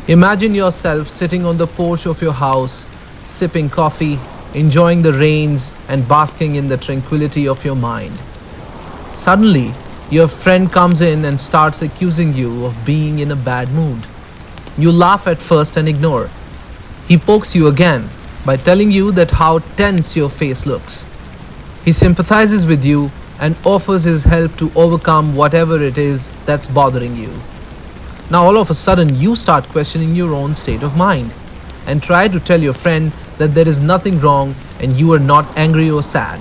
Imagine yourself sitting on the porch of your house, sipping coffee, enjoying the rains, and basking in the tranquility of your mind. Suddenly, your friend comes in and starts accusing you of being in a bad mood. You laugh at first and ignore. He pokes you again by telling you that how tense your face looks. He sympathizes with you and offers his help to overcome whatever it is that's bothering you. Now all of a sudden you start questioning your own state of mind and try to tell your friend that there is nothing wrong and you are not angry or sad.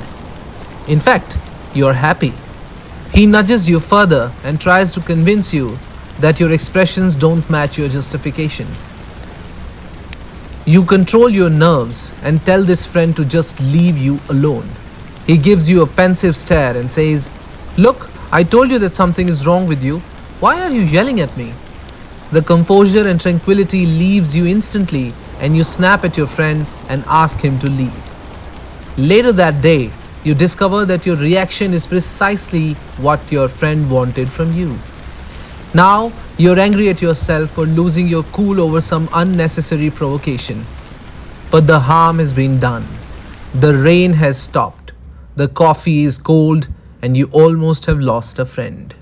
In fact, you are happy. He nudges you further and tries to convince you that your expressions don't match your justification. You control your nerves and tell this friend to just leave you alone. He gives you a pensive stare and says, "Look, I told you that something is wrong with you. Why are you yelling at me?" The composure and tranquility leaves you instantly and you snap at your friend and ask him to leave. Later that day, you discover that your reaction is precisely what your friend wanted from you. Now, you're angry at yourself for losing your cool over some unnecessary provocation. But the harm has been done. The rain has stopped. The coffee is cold and you almost have lost a friend.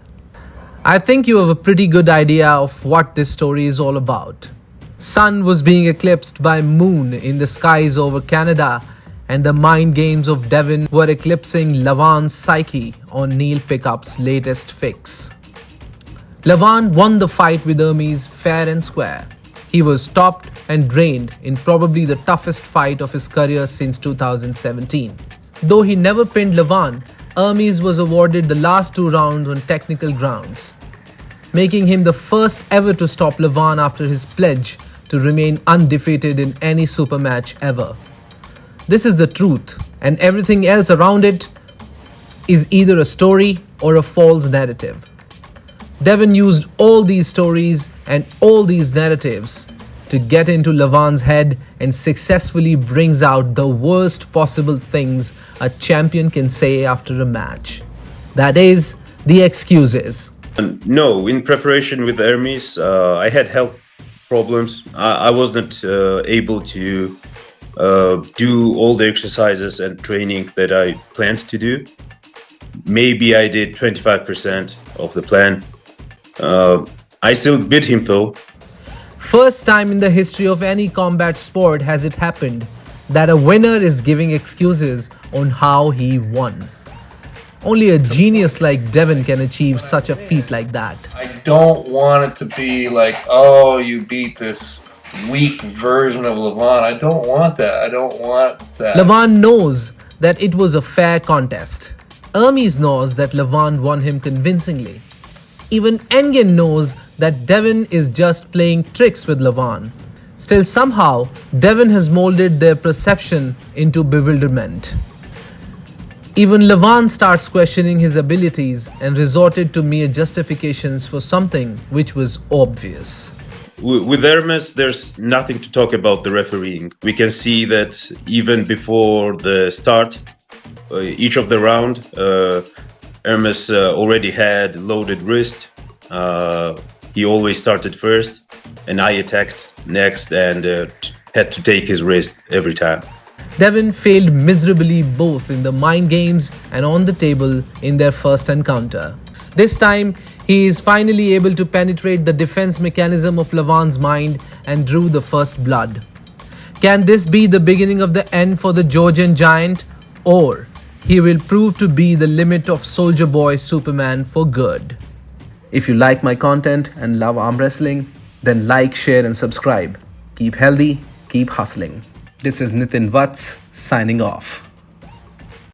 I think you have a pretty good idea of what this story is all about. Sun was being eclipsed by moon in the skies over Canada, and the mind games of Devon were eclipsing Levan's psyche on Neil Pickup's latest fix. Levan won the fight with Hermes fair and square. He was stopped and drained in probably the toughest fight of his career since 2017. Though he never pinned Levan, Hermes was awarded the last 2 rounds on technical grounds, making him the first ever to stop Levan after his pledge to remain undefeated in any super match ever. This is the truth, and everything else around it is either a story or a false narrative. Devon used all these stories and all these narratives to get into Levan's head and successfully brings out the worst possible things a champion can say after a match. That is, the excuses. No, in preparation with Hermes, I had health problems. I was not able to do all the exercises and training that I planned to do. Maybe I did 25% of the plan. I still beat him though. First time in the history of any combat sport has it happened that a winner is giving excuses on how he won. Only a genius like Devon can achieve such a feat like that. I don't want it to be like, oh, you beat this weak version of Levan. I don't want that. I don't want that. Levan knows that it was a fair contest. Hermes knows that Levan won him convincingly. Even Engen knows that Devon is just playing tricks with Levan. Still, somehow, Devon has molded their perception into bewilderment. Even Levan starts questioning his abilities and resorted to mere justifications for something which was obvious. With Hermes, there's nothing to talk about the refereeing. We can see that even before the start, each of the round, Hermes already had loaded wrist. He always started first, and I attacked next and had to take his wrist every time. Devon failed miserably both in the mind games and on the table in their first encounter. This time, he is finally able to penetrate the defense mechanism of Levan's mind and drew the first blood. Can this be the beginning of the end for the Georgian giant? Or he will prove to be the limit of Soldier Boy Superman for good? If you like my content and love arm wrestling, then like, share and subscribe. Keep healthy, keep hustling. This is Nitin Vats signing off.